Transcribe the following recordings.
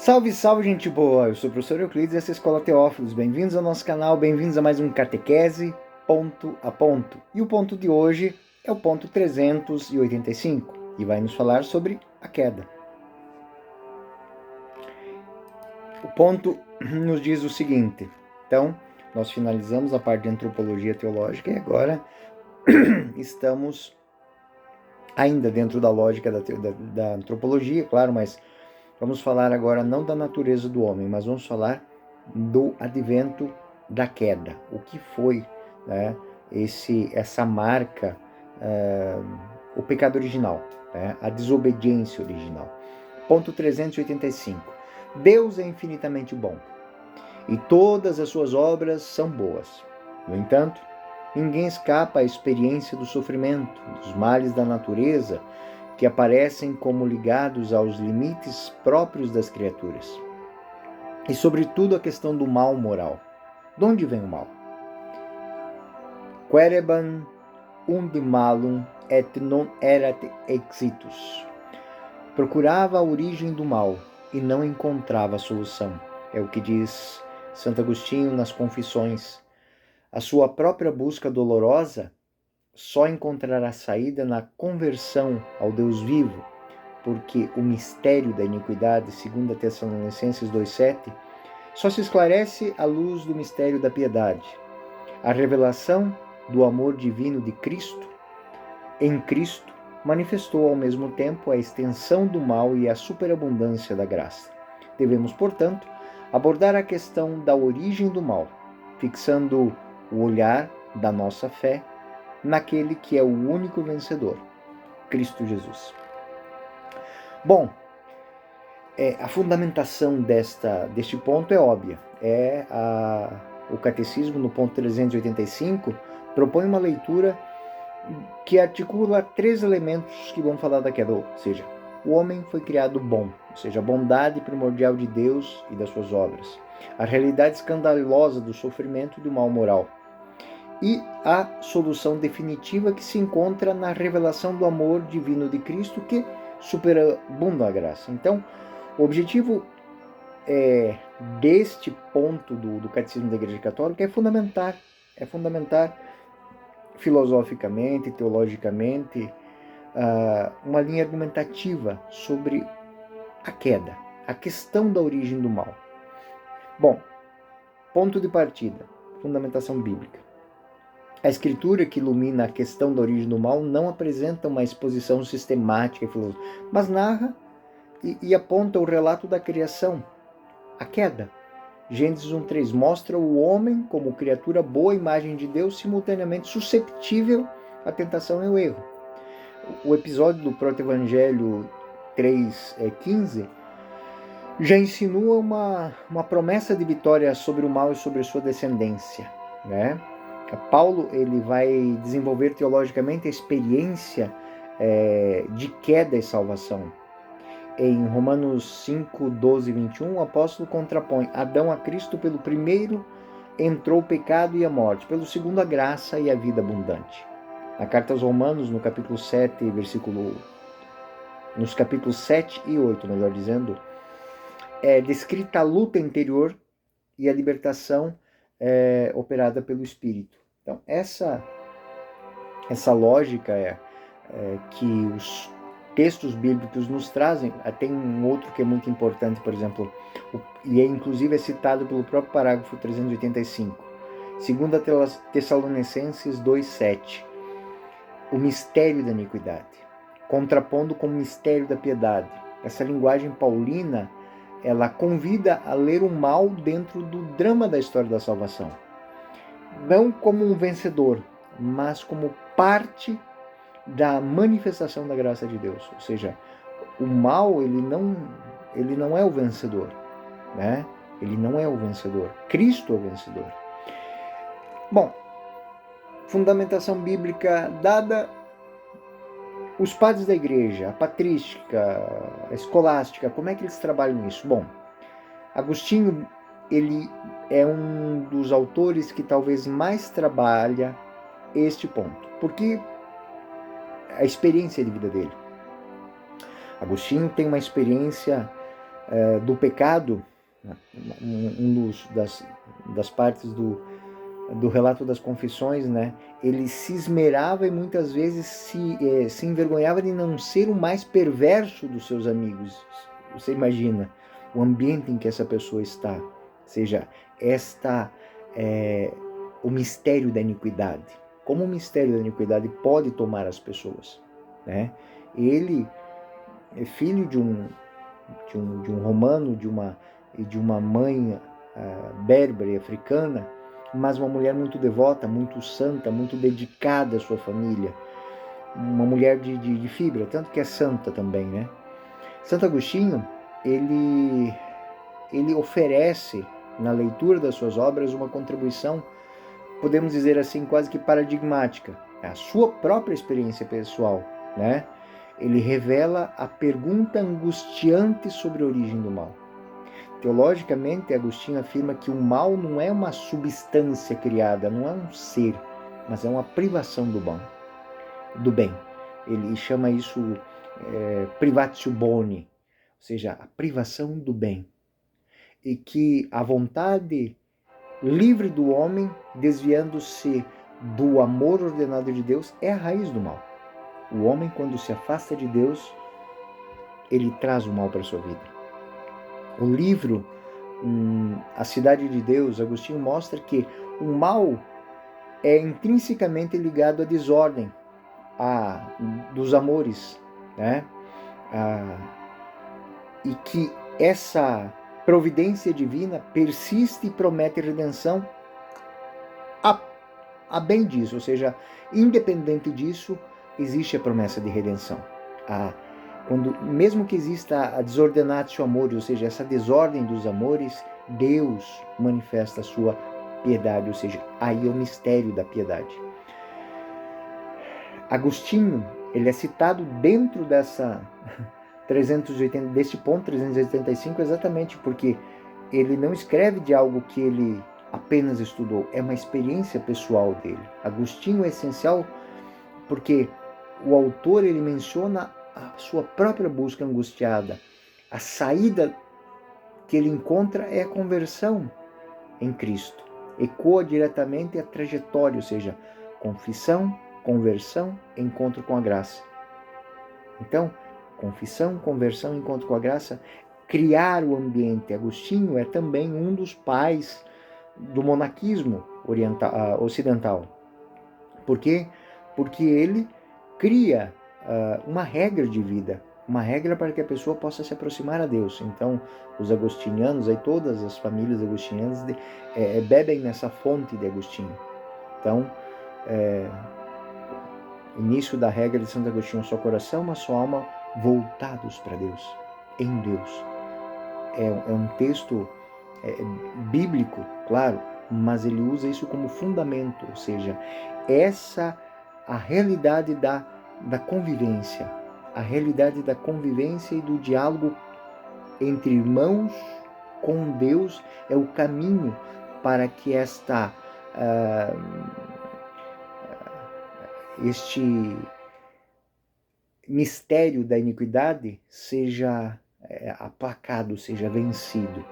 Salve, salve, gente boa! Eu sou o professor Euclides e essa é a Escola Teófilos. Bem-vindos ao nosso canal, bem-vindos a mais um Catequese Ponto a Ponto. E o ponto de hoje é o ponto 385 e vai nos falar sobre a queda. O ponto nos diz o seguinte: então, nós finalizamos a parte de antropologia teológica e agora estamos ainda dentro da lógica da antropologia, claro, mas vamos falar agora não da natureza do homem, mas vamos falar do advento da queda. O que foi, né, essa marca, o pecado original, né, a desobediência original. Ponto 385. Deus é infinitamente bom e todas as suas obras são boas. No entanto, ninguém escapa à experiência do sofrimento, dos males da natureza, que aparecem como ligados aos limites próprios das criaturas. E, sobretudo, a questão do mal moral. De onde vem o mal? Quereban unde malum et non erat exitus. Procurava a origem do mal e não encontrava a solução. É o que diz Santo Agostinho nas Confissões. A sua própria busca dolorosa só encontrará saída na conversão ao Deus vivo, porque o mistério da iniquidade, segundo a Tessalonicenses 2,7, só se esclarece à luz do mistério da piedade. A revelação do amor divino de Cristo, em Cristo, manifestou ao mesmo tempo a extensão do mal e a superabundância da graça. Devemos, portanto, abordar a questão da origem do mal, fixando o olhar da nossa fé naquele que é o único vencedor, Cristo Jesus. Bom, a fundamentação deste ponto é óbvia. O Catecismo, no ponto 385, propõe uma leitura que articula três elementos que vão falar da queda, ou seja, o homem foi criado bom, ou seja, a bondade primordial de Deus e das suas obras, a realidade escandalosa do sofrimento e do mal moral, e a solução definitiva que se encontra na revelação do amor divino de Cristo, que superabunda a graça. Então, o objetivo deste ponto do Catecismo da Igreja Católica é fundamentar filosoficamente, teologicamente, uma linha argumentativa sobre a queda, a questão da origem do mal. Bom, ponto de partida, fundamentação bíblica. A escritura que ilumina a questão da origem do mal não apresenta uma exposição sistemática e filosófica, mas narra e aponta o relato da criação, a queda. Gênesis 1:3 mostra o homem como criatura boa, imagem de Deus, simultaneamente susceptível à tentação e ao erro. O episódio do Proto-Evangelho 3:15 já insinua uma promessa de vitória sobre o mal e sobre sua descendência, né? Paulo ele vai desenvolver teologicamente a experiência de queda e salvação. Em Romanos 5, 12 e 21, o apóstolo contrapõe Adão a Cristo. Pelo primeiro entrou o pecado e a morte, pelo segundo a graça e a vida abundante. Na carta aos Romanos, no capítulo 7, nos capítulos 7 e 8, melhor dizendo, é descrita a luta interior e a libertação operada pelo Espírito. Então, essa lógica que os textos bíblicos nos trazem. Tem um outro que é muito importante, por exemplo, e inclusive é citado pelo próprio parágrafo 385. 2 Tessalonicenses 2,7. O mistério da iniquidade, contrapondo com o mistério da piedade. Essa linguagem paulina, ela convida a ler o mal dentro do drama da história da salvação. Não como um vencedor, mas como parte da manifestação da graça de Deus. Ou seja, o mal, ele não é o vencedor, né? Ele não é o vencedor. Cristo é o vencedor. Bom, fundamentação bíblica dada. Os padres da igreja, a patrística, a escolástica, como é que eles trabalham isso? Bom, Agostinho, ele é um dos autores que talvez mais trabalha este ponto, porque a experiência de vida dele. Agostinho tem uma experiência do pecado, das partes do relato das confissões, né? Ele se esmerava e muitas vezes se envergonhava de não ser o mais perverso dos seus amigos. Você imagina o ambiente em que essa pessoa está. Ou seja, o mistério da iniquidade. Como o mistério da iniquidade pode tomar as pessoas, né? Ele é filho de um romano, de uma mãe berbere africana, mas uma mulher muito devota, muito santa, muito dedicada à sua família, uma mulher de fibra, tanto que é santa também, né? Santo Agostinho, ele oferece na leitura das suas obras uma contribuição, podemos dizer assim, quase que paradigmática, a sua própria experiência pessoal, né? Ele revela a pergunta angustiante sobre a origem do mal. Teologicamente, Agostinho afirma que o mal não é uma substância criada, não é um ser, mas é uma privação do bem. Ele chama isso privatio boni, ou seja, a privação do bem. E que a vontade livre do homem, desviando-se do amor ordenado de Deus, é a raiz do mal. O homem, quando se afasta de Deus, ele traz o mal para a sua vida. O livro A Cidade de Deus, Agostinho mostra que o mal é intrinsecamente ligado à desordem, dos amores, né? E que essa providência divina persiste e promete redenção a bem disso, ou seja, independente disso, existe a promessa de redenção. Mesmo que exista a desordenatio amori, ou seja, essa desordem dos amores, Deus manifesta a sua piedade, ou seja, aí é o mistério da piedade. Agostinho, ele é citado dentro desse ponto 385 exatamente porque ele não escreve de algo que ele apenas estudou, é uma experiência pessoal dele. Agostinho é essencial porque o autor ele menciona a sua própria busca angustiada. A saída que ele encontra é a conversão em Cristo. Ecoa diretamente a trajetória, ou seja, confissão, conversão, encontro com a graça. Então, confissão, conversão, encontro com a graça, criar o ambiente. Agostinho é também um dos pais do monaquismo ocidental. Por quê? Porque ele cria uma regra de vida, uma regra para que a pessoa possa se aproximar a Deus. Então, os agostinianos, aí todas as famílias agostinianas bebem nessa fonte de Agostinho. Então, início da regra de Santo Agostinho, só coração, uma só alma, voltados para Deus, em Deus. É um texto bíblico, claro, mas ele usa isso como fundamento, ou seja, a realidade da convivência, a realidade da convivência e do diálogo entre irmãos com Deus é o caminho para que este mistério da iniquidade seja aplacado, seja vencido.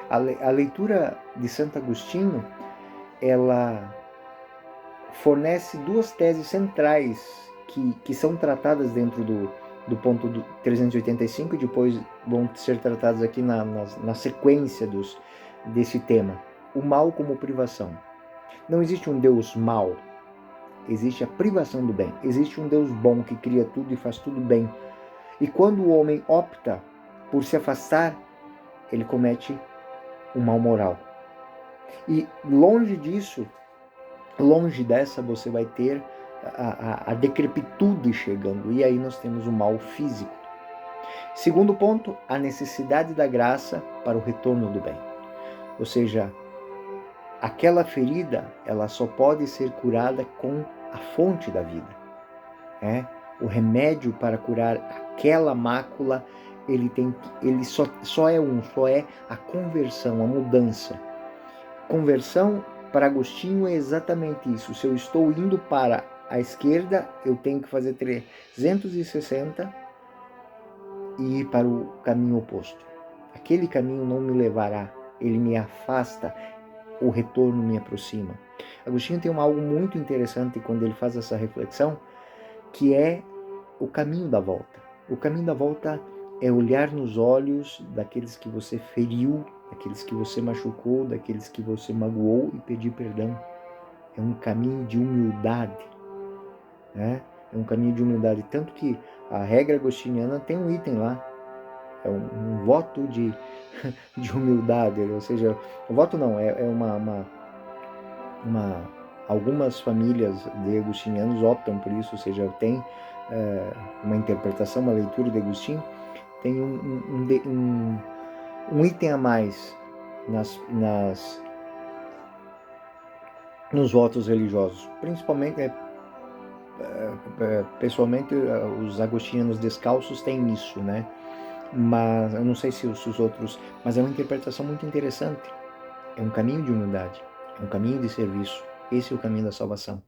A leitura de Santo Agostinho, ela fornece duas teses centrais que são tratadas dentro do ponto 385 e depois vão ser tratadas aqui na sequência desse tema. O mal como privação. Não existe um Deus mau, existe a privação do bem. Existe um Deus bom que cria tudo e faz tudo bem. E quando o homem opta por se afastar, ele comete um mal moral. E longe disso, longe dessa, você vai ter a decrepitude chegando. E aí nós temos o mal físico. Segundo ponto, a necessidade da graça para o retorno do bem. Ou seja, aquela ferida, ela só pode ser curada com a fonte da vida. O remédio para curar aquela mácula, ele só é a conversão, a mudança. Conversão, para Agostinho, é exatamente isso. Se eu estou indo para a esquerda, eu tenho que fazer 360 e ir para o caminho oposto. Aquele caminho não me levará, ele me afasta, o retorno me aproxima. Agostinho tem algo muito interessante quando ele faz essa reflexão, que é o caminho da volta. O caminho da volta é olhar nos olhos daqueles que você feriu, daqueles que você machucou, daqueles que você magoou e pedir perdão. É um caminho de humildade, né? É um caminho de humildade, tanto que a regra agostiniana tem um item lá, é um voto de humildade, ou seja, o voto não, é algumas famílias de agostinianos optam por isso, ou seja, tem uma interpretação, uma leitura de Agostinho, tem um item a mais nos votos religiosos, principalmente, pessoalmente, os agostinianos descalços têm isso, né? Mas eu não sei se os outros, mas é uma interpretação muito interessante. É um caminho de humildade, é um caminho de serviço. Esse é o caminho da salvação.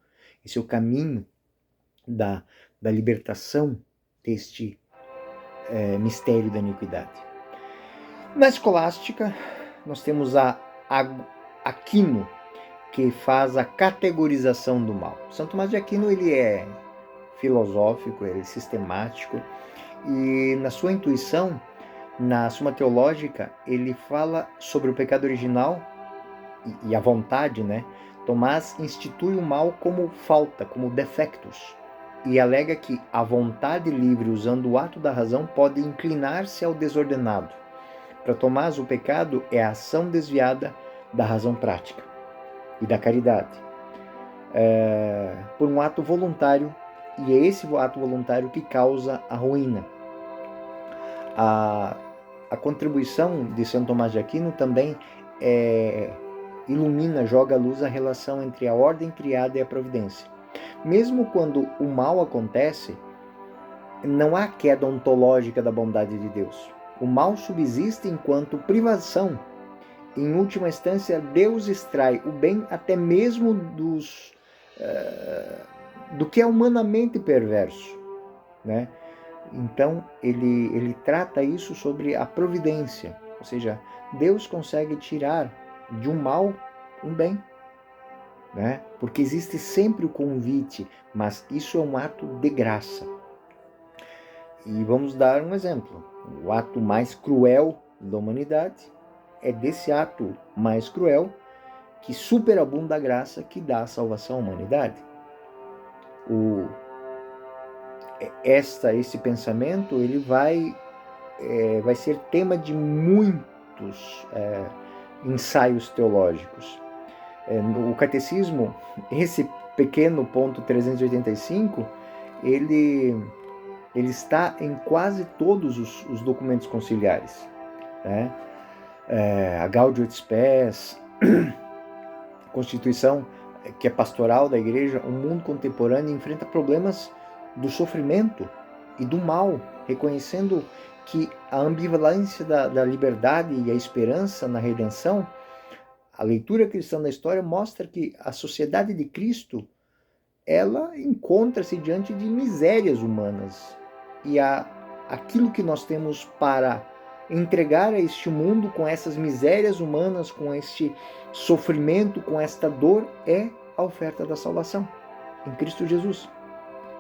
Esse é o caminho da libertação deste mistério da iniquidade. Na escolástica, nós temos Aquino, que faz a categorização do mal. São Tomás de Aquino, ele é filosófico, ele é sistemático, e na sua intuição, na Suma Teológica, ele fala sobre o pecado original e a vontade, né? Tomás institui o mal como falta, como defectos, e alega que a vontade livre, usando o ato da razão, pode inclinar-se ao desordenado. Para Tomás, o pecado é a ação desviada da razão prática e da caridade, por um ato voluntário, e é esse ato voluntário que causa a ruína. A contribuição de São Tomás de Aquino também ilumina, joga à luz a relação entre a ordem criada e a providência. Mesmo quando o mal acontece, não há queda ontológica da bondade de Deus. O mal subsiste enquanto privação. Em última instância, Deus extrai o bem até mesmo do que é humanamente perverso, né? Então, ele trata isso sobre a providência, ou seja, Deus consegue tirar de um mal um bem, né? Porque existe sempre o convite, mas isso é um ato de graça. E vamos dar um exemplo. O ato mais cruel da humanidade é desse ato mais cruel que superabunda a graça que dá a salvação à humanidade. Esse pensamento ele vai ser tema de muitos ensaios teológicos. No Catecismo, esse pequeno ponto 385, ele está em quase todos os documentos conciliares, né? A Gaudium et Spes, Constituição, que é pastoral da Igreja, o mundo contemporâneo enfrenta problemas do sofrimento e do mal, reconhecendo que a ambivalência da liberdade e a esperança na redenção, a leitura cristã da história mostra que a sociedade de Cristo, ela encontra-se diante de misérias humanas, e aquilo que nós temos para entregar a este mundo com essas misérias humanas, com este sofrimento, com esta dor, é a oferta da salvação em Cristo Jesus.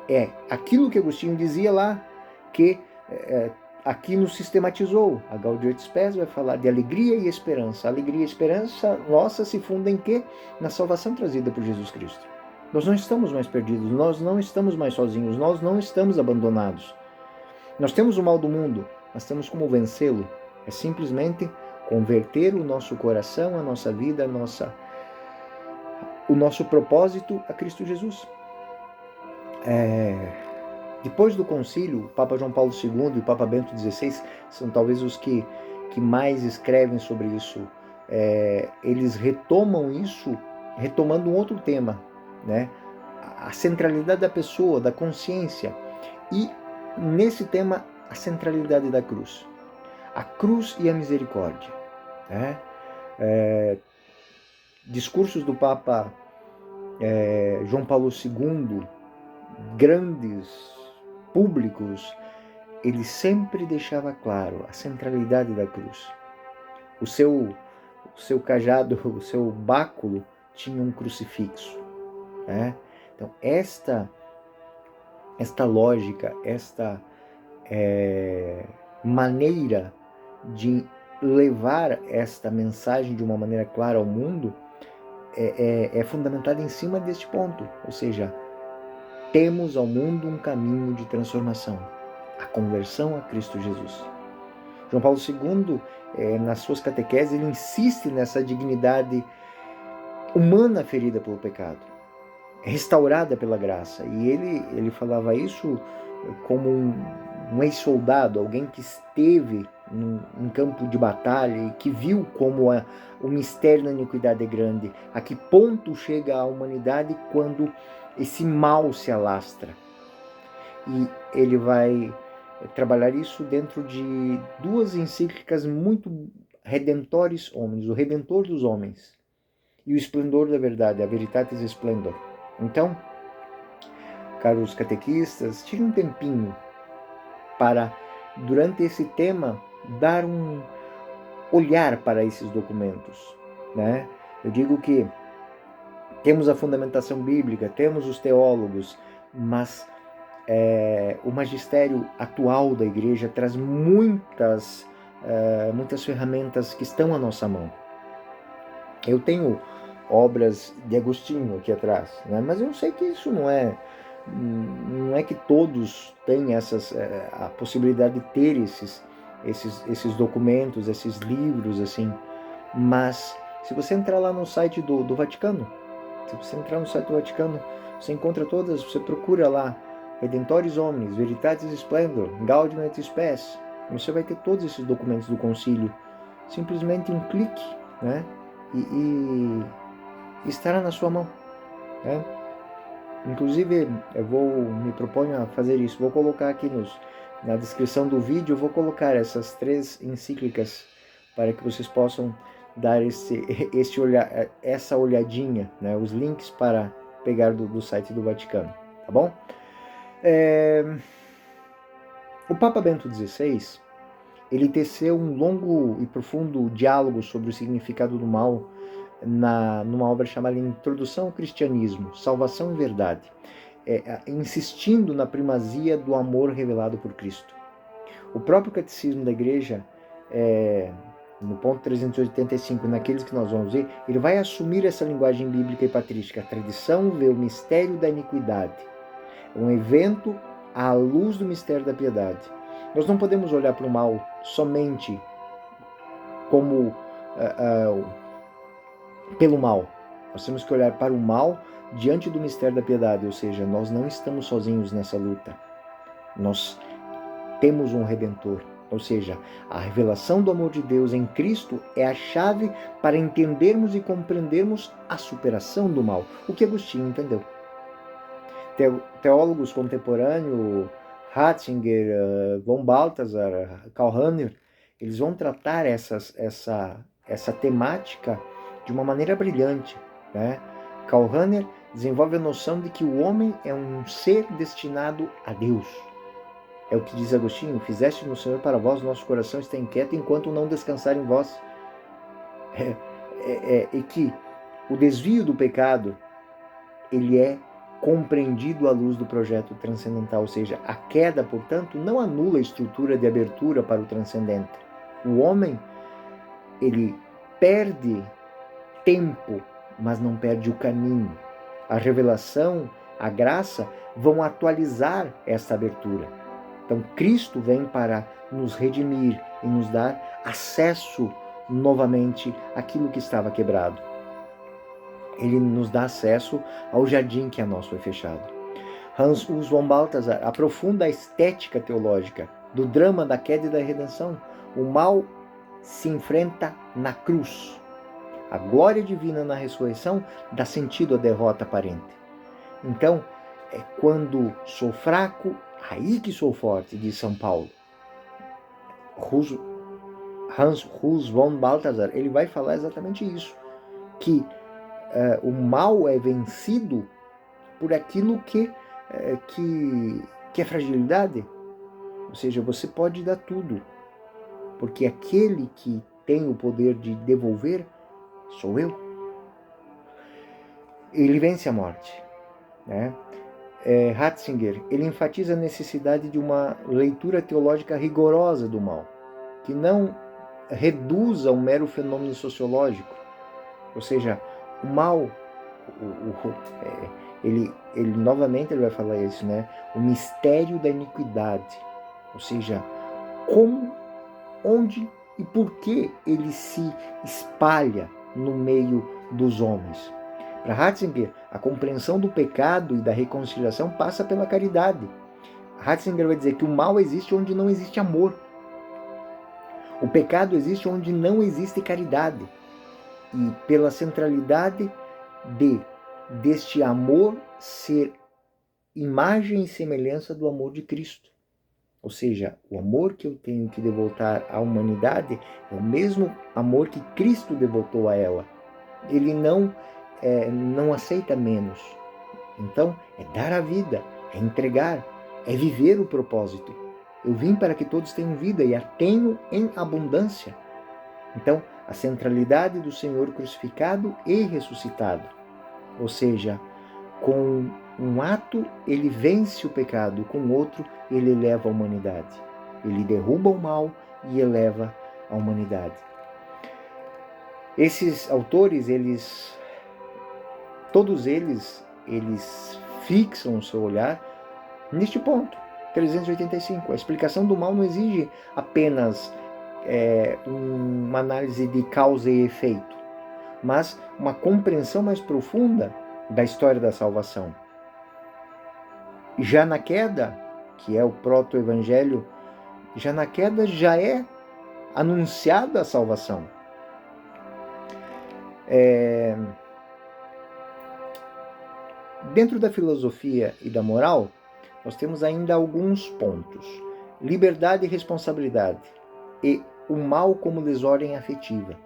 É aquilo que Agostinho dizia lá, que aqui nos sistematizou. A Gaudium et Spes vai falar de alegria e esperança. A alegria e a esperança nossa se fundem em quê? Na salvação trazida por Jesus Cristo. Nós não estamos mais perdidos, nós não estamos mais sozinhos, nós não estamos abandonados. Nós temos o mal do mundo, mas temos como vencê-lo. É simplesmente converter o nosso coração, a nossa vida, o nosso propósito a Cristo Jesus. Depois do concílio, o Papa João Paulo II e o Papa Bento XVI são talvez os que mais escrevem sobre isso. Eles retomam isso, retomando um outro tema, né? A centralidade da pessoa, da consciência, e nesse tema a centralidade da cruz. A cruz e a misericórdia, né? Discursos do Papa João Paulo II, grandes, públicos, ele sempre deixava claro a centralidade da cruz. O seu cajado, o seu báculo tinha um crucifixo, né? Então, esta lógica, esta maneira de levar esta mensagem de uma maneira clara ao mundo é fundamentada em cima deste ponto, ou seja, temos ao mundo um caminho de transformação, a conversão a Cristo Jesus. João Paulo II, nas suas catequeses, ele insiste nessa dignidade humana ferida pelo pecado, restaurada pela graça. E ele falava isso como um ex-soldado, alguém que esteve em campo de batalha e que viu como o mistério da iniquidade é grande, a que ponto chega a humanidade quando esse mal se alastra. E ele vai trabalhar isso dentro de duas encíclicas muito redentores homens, o Redentor dos Homens e o Esplendor da Verdade, a Veritatis Splendor. Então, caros catequistas, tire um tempinho para, durante esse tema, dar um olhar para esses documentos, né? Eu digo que temos a fundamentação bíblica, temos os teólogos, mas o magistério atual da igreja traz muitas ferramentas que estão à nossa mão. Eu tenho obras de Agostinho aqui atrás, né? Mas eu sei que isso não é que todos têm a possibilidade de ter esses documentos, esses livros, assim. Mas se você entrar lá no site do Vaticano, você encontra todas, você procura lá Redentores Homines, Veritatis Splendor, Gaudium et Spes, você vai ter todos esses documentos do concílio, simplesmente um clique, né? E estará na sua mão, né? Inclusive, me proponho a fazer isso, vou colocar aqui na descrição do vídeo, eu vou colocar essas 3 encíclicas para que vocês possam dar essa olhadinha, né? Os links para pegar do site do Vaticano, tá bom? O Papa Bento XVI, ele teceu um longo e profundo diálogo sobre o significado do mal numa obra chamada Introdução ao Cristianismo, Salvação e Verdade, insistindo na primazia do amor revelado por Cristo. O próprio Catecismo da Igreja, no ponto 385, naqueles que nós vamos ver, ele vai assumir essa linguagem bíblica e patrística. A tradição vê o mistério da iniquidade, um evento à luz do mistério da piedade. Nós não podemos olhar para o mal somente como pelo mal. Nós temos que olhar para o mal diante do mistério da piedade, ou seja, nós não estamos sozinhos nessa luta. Nós temos um Redentor, ou seja, a revelação do amor de Deus em Cristo é a chave para entendermos e compreendermos a superação do mal, o que Agostinho entendeu. Teólogos contemporâneos, Ratzinger, von Balthasar, Karl Rahner, eles vão tratar essa temática de uma maneira brilhante, né? Karl Rahner desenvolve a noção de que o homem é um ser destinado a Deus. É o que diz Agostinho: fizeste no Senhor para vós, nosso coração está inquieto enquanto não descansar em vós. E que o desvio do pecado, ele é compreendido à luz do projeto transcendental, ou seja, a queda, portanto, não anula a estrutura de abertura para o transcendente. O homem, ele perde tempo, mas não perde o caminho. A revelação, a graça, vão atualizar essa abertura. Então, Cristo vem para nos redimir e nos dar acesso novamente àquilo que estava quebrado. Ele nos dá acesso ao jardim que a nós foi fechado. Hans Urs von Balthasar aprofunda a estética teológica do drama da queda e da redenção. O mal se enfrenta na cruz. A glória divina na ressurreição dá sentido à derrota aparente. Então, é quando sou fraco, aí que sou forte, diz São Paulo. Hans Urs von Balthasar, ele vai falar exatamente isso, que o mal é vencido por aquilo que é fragilidade. Ou seja, você pode dar tudo, porque aquele que tem o poder de devolver sou eu. Ele vence a morte, né? Ratzinger, ele enfatiza a necessidade de uma leitura teológica rigorosa do mal, que não reduza um mero fenômeno sociológico. Ou seja, o mal, ele novamente ele vai falar isso, né? O mistério da iniquidade. Ou seja, como, onde e por que ele se espalha no meio dos homens. Para Ratzinger, a compreensão do pecado e da reconciliação passa pela caridade. Ratzinger vai dizer que o mal existe onde não existe amor. O pecado existe onde não existe caridade. E pela centralidade deste amor ser imagem e semelhança do amor de Cristo. Ou seja, o amor que eu tenho que devotar à humanidade é o mesmo amor que Cristo devotou a ela. Ele não aceita menos. Então, é dar a vida, é entregar, é viver o propósito. Eu vim para que todos tenham vida e a tenham em abundância. Então, a centralidade do Senhor crucificado e ressuscitado. Ou seja, com um ato ele vence o pecado, com outro ele eleva a humanidade. Ele derruba o mal e eleva a humanidade. Esses autores, todos eles fixam o seu olhar neste ponto, 385. A explicação do mal não exige apenas uma análise de causa e efeito, mas uma compreensão mais profunda da história da salvação. Já na queda, que é o proto-evangelho, já na queda já é anunciada a salvação. Dentro da filosofia e da moral, nós temos ainda alguns pontos. Liberdade e responsabilidade e o mal como desordem afetiva.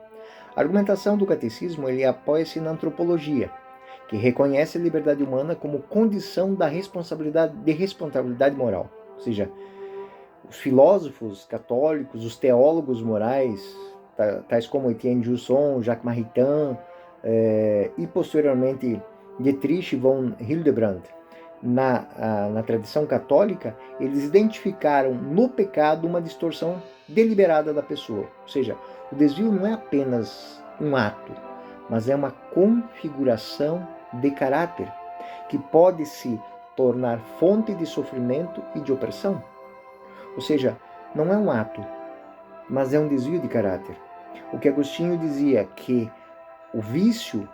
A argumentação do catecismo apoia-se na antropologia, que reconhece a liberdade humana como condição da responsabilidade moral. Ou seja, os filósofos católicos, os teólogos morais, tais como Etienne Jusson, Jacques Maritain e posteriormente Dietrich von Hildebrand, na tradição católica, eles identificaram no pecado uma distorção deliberada da pessoa. Ou seja, o desvio não é apenas um ato, mas é uma configuração de caráter que pode se tornar fonte de sofrimento e de opressão. Ou seja, não é um ato, mas é um desvio de caráter. O que Agostinho dizia que o vício,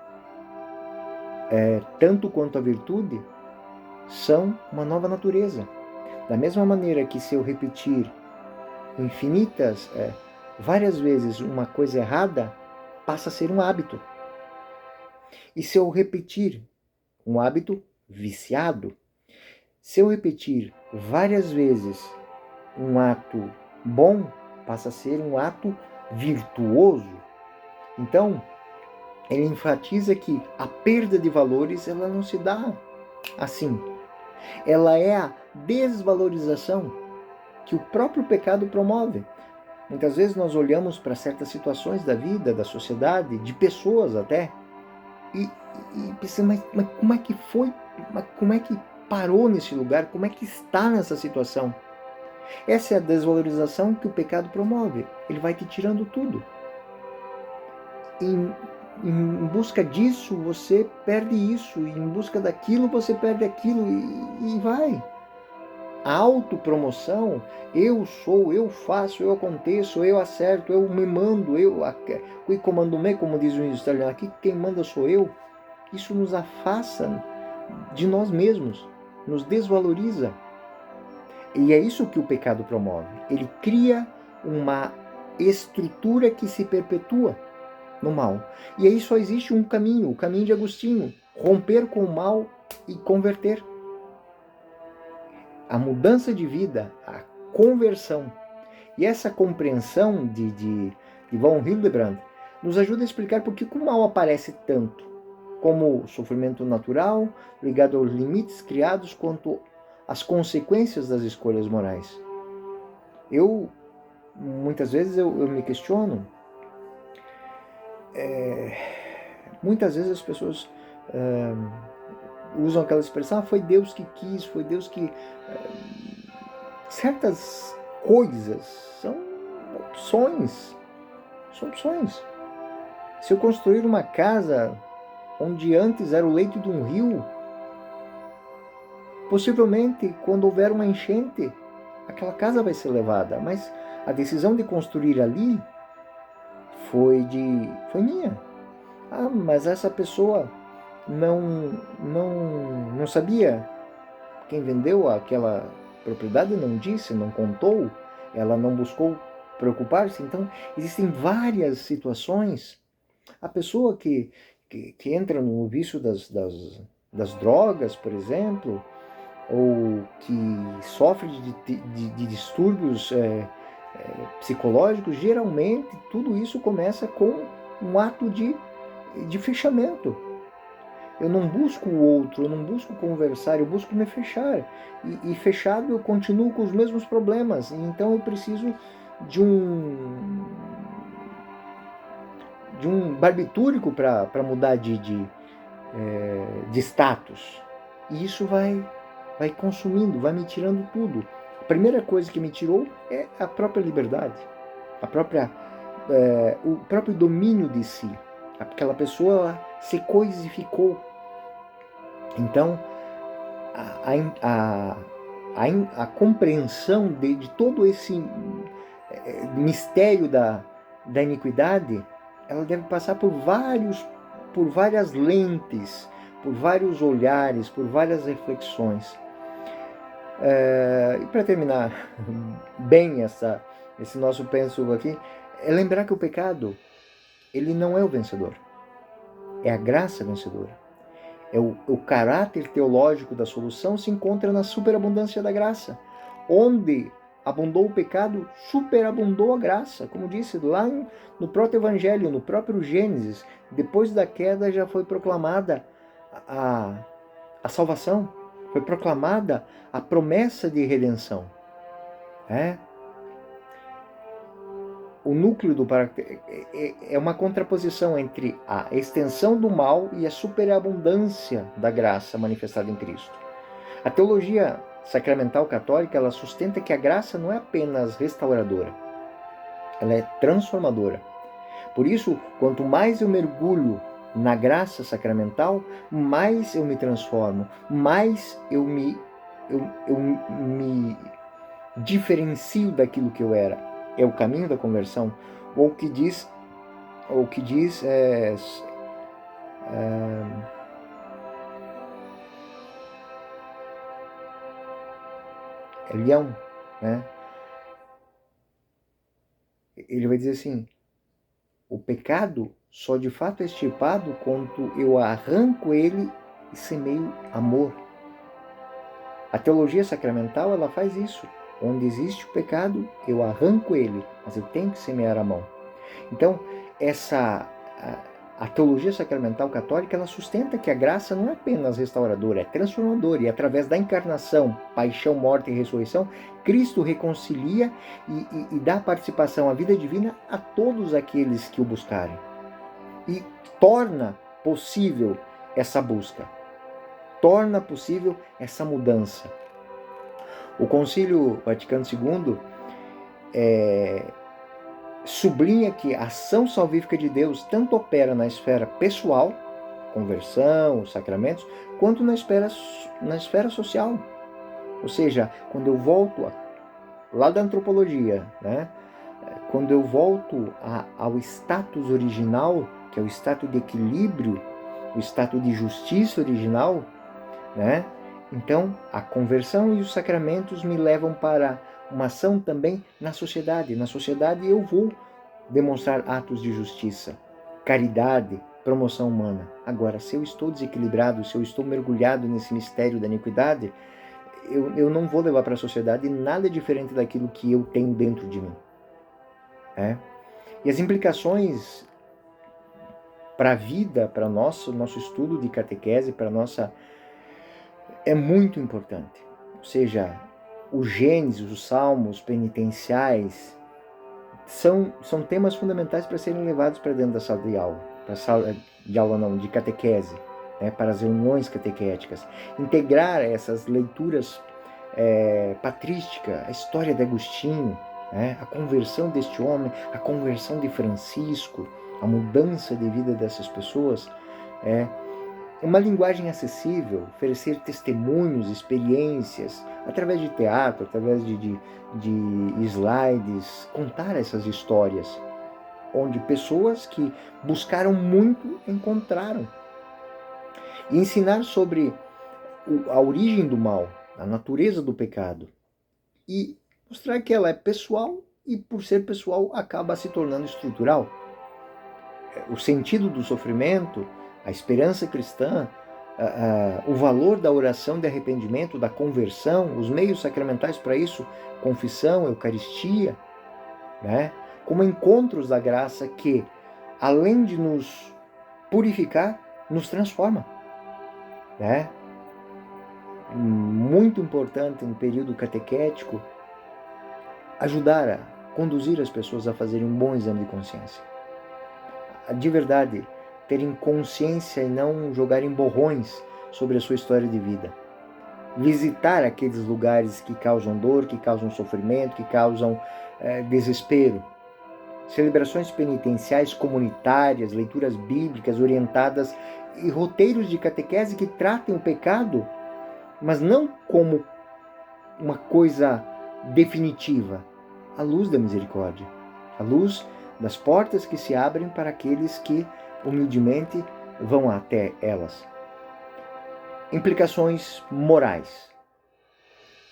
tanto quanto a virtude, são uma nova natureza. Da mesma maneira que se eu repetir várias vezes uma coisa errada, passa a ser um hábito. E se eu repetir um hábito viciado, se eu repetir várias vezes um ato bom, passa a ser um ato virtuoso. Então, ele enfatiza que a perda de valores ela não se dá assim. Ela é a desvalorização que o próprio pecado promove. Muitas vezes nós olhamos para certas situações da vida, da sociedade, de pessoas até, e pensamos, mas como é que foi? Como é que parou nesse lugar? Como é que está nessa situação? Essa é a desvalorização que o pecado promove. Ele vai te tirando tudo. Em busca disso, você perde isso. E em busca daquilo, você perde aquilo. E vai. A autopromoção, eu sou, eu faço, eu aconteço, eu acerto, eu me mando, qui comando-me, como diz o italiano aqui, quem manda sou eu. Isso nos afasta de nós mesmos, nos desvaloriza. E é isso que o pecado promove. Ele cria uma estrutura que se perpetua no mal. E aí só existe um caminho, o caminho de Agostinho: romper com o mal e converter. A mudança de vida, a conversão. E essa compreensão de von Hildebrand nos ajuda a explicar por que o mal aparece tanto, como sofrimento natural, ligado aos limites criados, quanto às consequências das escolhas morais. Muitas vezes eu me questiono, muitas vezes as pessoas usam aquela expressão, foi Deus que quis, foi Deus que... certas coisas são opções, Se eu construir uma casa onde antes era o leito de um rio, possivelmente quando houver uma enchente, aquela casa vai ser levada, mas a decisão de construir ali foi minha. Mas essa pessoa não sabia. Quem vendeu aquela propriedade não disse, não contou, ela não buscou preocupar-se. Então, existem várias situações. A pessoa que entra no vício das drogas, por exemplo, ou que sofre de distúrbios psicológicos, geralmente tudo isso começa com um ato de fechamento. Eu não busco o outro, eu não busco conversar, eu busco me fechar. E fechado eu continuo com os mesmos problemas. Então eu preciso de um barbitúrico para mudar de status. E isso vai consumindo, vai me tirando tudo. A primeira coisa que me tirou é a própria liberdade, o próprio domínio de si. Aquela pessoa se coisificou. Então, a compreensão de todo esse mistério da iniquidade, ela deve passar por várias lentes, por vários olhares, por várias reflexões. E para terminar bem esse nosso penso aqui, é lembrar que o pecado, ele não é o vencedor, é a graça vencedora. O caráter teológico da solução se encontra na superabundância da graça. Onde abundou o pecado, superabundou a graça. Como disse lá no próprio Evangelho, no próprio Gênesis, depois da queda já foi proclamada a salvação, foi proclamada a promessa de redenção. O núcleo do é uma contraposição entre a extensão do mal e a superabundância da graça manifestada em Cristo. A teologia sacramental católica, ela sustenta que a graça não é apenas restauradora, ela é transformadora. Por isso, quanto mais eu mergulho na graça sacramental, mais eu me transformo, mais eu me diferencio daquilo que eu era. É o caminho da conversão. Ou o que diz Leão, né? Ele vai dizer assim: o pecado só de fato é extirpado quando eu arranco ele e semeio amor. A teologia sacramental, ela faz isso. Onde existe o pecado, eu arranco ele, mas eu tenho que semear a mão. Então, a teologia sacramental católica, ela sustenta que a graça não é apenas restauradora, é transformadora. E através da encarnação, paixão, morte e ressurreição, Cristo reconcilia e dá participação à vida divina a todos aqueles que o buscarem. E torna possível essa busca. Torna possível essa mudança. O Concílio Vaticano II sublinha que a ação salvífica de Deus tanto opera na esfera pessoal, conversão, sacramentos, quanto na esfera social. Ou seja, quando eu volto lá da antropologia, né? Quando eu volto ao status original, que é o status de equilíbrio, o status de justiça original, né? Então, a conversão e os sacramentos me levam para uma ação também na sociedade. Na sociedade eu vou demonstrar atos de justiça, caridade, promoção humana. Agora, se eu estou desequilibrado, se eu estou mergulhado nesse mistério da iniquidade, eu não vou levar para a sociedade nada diferente daquilo que eu tenho dentro de mim. E as implicações para a vida, para nosso estudo de catequese, para nossa... é muito importante. Ou seja, O Gênesis, os salmos penitenciais, são temas fundamentais para serem levados para dentro da sala de aula. Para sala de aula não, de catequese, né, para as reuniões catequéticas. Integrar essas leituras patrísticas, a história de Agostinho, né, a conversão deste homem, a conversão de Francisco, a mudança de vida dessas pessoas, uma linguagem acessível, oferecer testemunhos, experiências, através de teatro, através de slides, contar essas histórias, onde pessoas que buscaram muito encontraram. E ensinar sobre a origem do mal, a natureza do pecado, e mostrar que ela é pessoal e, por ser pessoal, acaba se tornando estrutural. O sentido do sofrimento, a esperança cristã, o valor da oração de arrependimento, da conversão, os meios sacramentais para isso, confissão, eucaristia, né? Como encontros da graça que, além de nos purificar, nos transforma, né? Muito importante no período catequético ajudar a conduzir as pessoas a fazerem um bom exame de consciência. De verdade, terem consciência e não jogarem borrões sobre a sua história de vida. Visitar aqueles lugares que causam dor, que causam sofrimento, que causam desespero. Celebrações penitenciais comunitárias, leituras bíblicas orientadas e roteiros de catequese que tratem o pecado, mas não como uma coisa definitiva, à luz da misericórdia, à luz das portas que se abrem para aqueles que humildemente vão até elas. Implicações morais.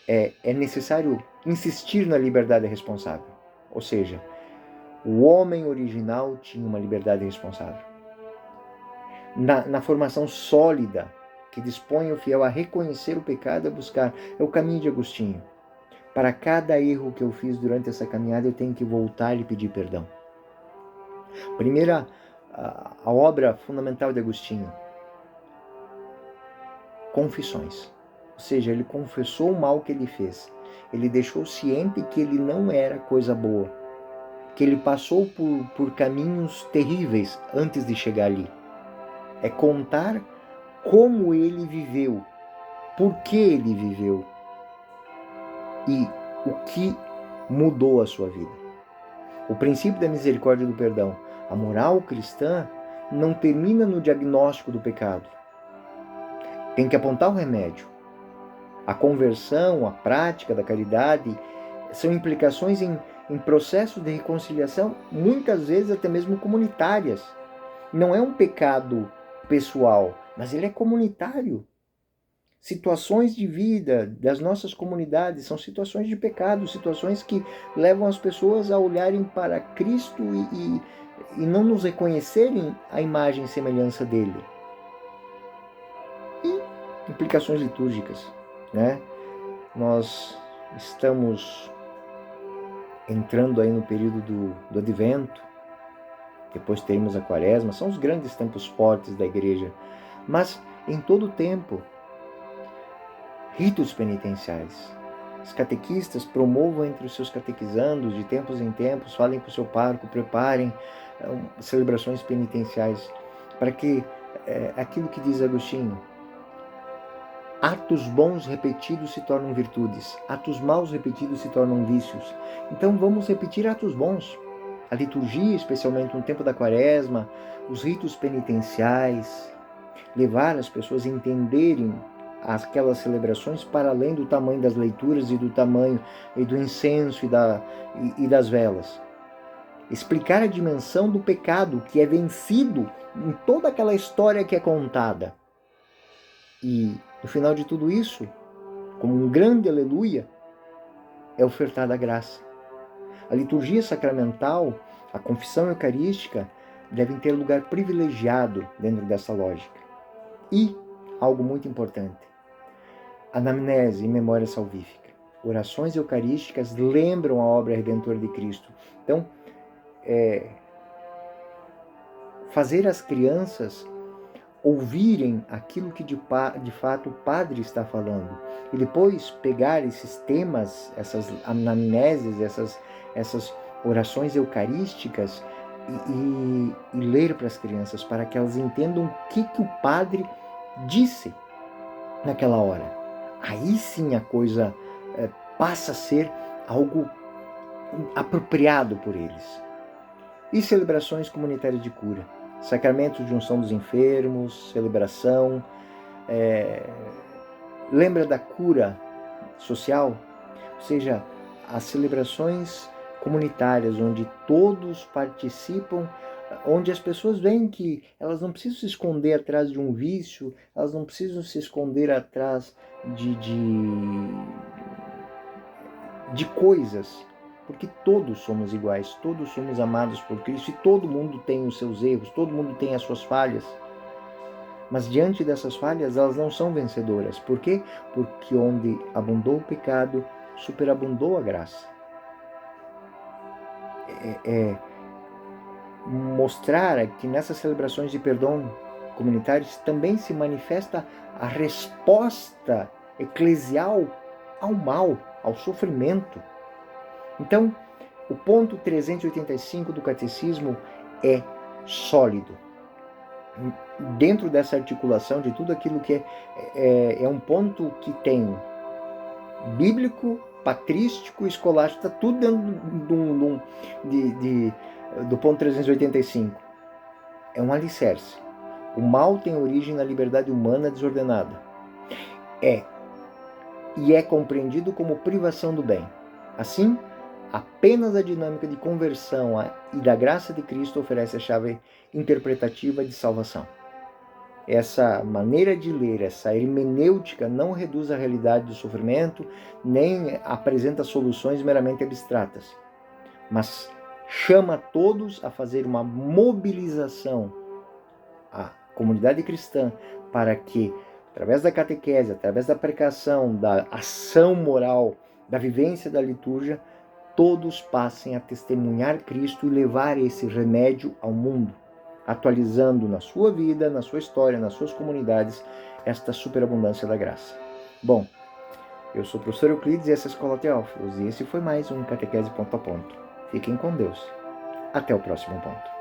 É necessário insistir na liberdade responsável, ou seja, o homem original tinha uma liberdade responsável. Na formação sólida, que dispõe o fiel a reconhecer o pecado e a buscar, é o caminho de Agostinho. Para cada erro que eu fiz durante essa caminhada, eu tenho que voltar e pedir perdão. Primeira, a obra fundamental de Agostinho, Confissões. Ou seja, ele confessou o mal que ele fez. Ele deixou ciente que ele não era coisa boa, que ele passou por caminhos terríveis antes de chegar ali. É contar como ele viveu, por que ele viveu e o que mudou a sua vida. O princípio da misericórdia e do perdão, a moral cristã, não termina no diagnóstico do pecado. Tem que apontar o remédio. A conversão, a prática da caridade, são implicações em processos de reconciliação, muitas vezes até mesmo comunitárias. Não é um pecado pessoal, mas ele é comunitário. Situações de vida das nossas comunidades são situações de pecado, situações que levam as pessoas a olharem para Cristo e não nos reconhecerem a imagem e semelhança dele. E implicações litúrgicas, né? Nós estamos entrando aí no período do Advento, depois teremos a Quaresma, são os grandes tempos fortes da igreja, mas em todo o tempo, ritos penitenciais. Os catequistas promovam entre os seus catequizandos, de tempos em tempos, falem com o seu pároco, preparem celebrações penitenciais, para que aquilo que diz Agostinho, atos bons repetidos se tornam virtudes, atos maus repetidos se tornam vícios. Então vamos repetir atos bons. A liturgia, especialmente no tempo da Quaresma, os ritos penitenciais, levar as pessoas a entenderem aquelas celebrações para além do tamanho das leituras e do tamanho e do incenso e das velas. Explicar a dimensão do pecado que é vencido em toda aquela história que é contada. E no final de tudo isso, como um grande aleluia, é ofertada a graça. A liturgia sacramental, a confissão eucarística, devem ter lugar privilegiado dentro dessa lógica. E, algo muito importante, anamnese e memória salvífica. Orações eucarísticas lembram a obra redentora de Cristo. Então, fazer as crianças ouvirem aquilo que de fato o padre está falando e depois pegar esses temas, essas anamneses, essas orações eucarísticas e ler para as crianças, para que elas entendam o que o padre disse naquela hora. Aí sim a coisa passa a ser algo apropriado por eles. E celebrações comunitárias de cura, sacramento de unção dos enfermos, celebração, lembra da cura social? Ou seja, as celebrações comunitárias onde todos participam, onde as pessoas veem que elas não precisam se esconder atrás de um vício, elas não precisam se esconder atrás de coisas, porque todos somos iguais, todos somos amados por Cristo e todo mundo tem os seus erros, todo mundo tem as suas falhas. Mas diante dessas falhas, elas não são vencedoras. Por quê? Porque onde abundou o pecado, superabundou a graça. Mostrar que nessas celebrações de perdão comunitários também se manifesta a resposta eclesial ao mal, ao sofrimento. Então, o ponto 385 do Catecismo é sólido. Dentro dessa articulação de tudo aquilo que é um ponto que tem bíblico, patrístico, escolástico, está tudo dentro do ponto 385. É um alicerce. O mal tem origem na liberdade humana desordenada. E é compreendido como privação do bem. Assim, apenas a dinâmica de conversão e da graça de Cristo oferece a chave interpretativa de salvação. Essa maneira de ler, essa hermenêutica não reduz a realidade do sofrimento, nem apresenta soluções meramente abstratas, mas chama todos a fazer uma mobilização à comunidade cristã para que, através da catequese, através da pregação, da ação moral, da vivência da liturgia, todos passem a testemunhar Cristo e levar esse remédio ao mundo, atualizando na sua vida, na sua história, nas suas comunidades, esta superabundância da graça. Bom, eu sou o professor Euclides e essa é a Escola Teófilos, e esse foi mais um Catequese Ponto a Ponto. Fiquem com Deus. Até o próximo ponto.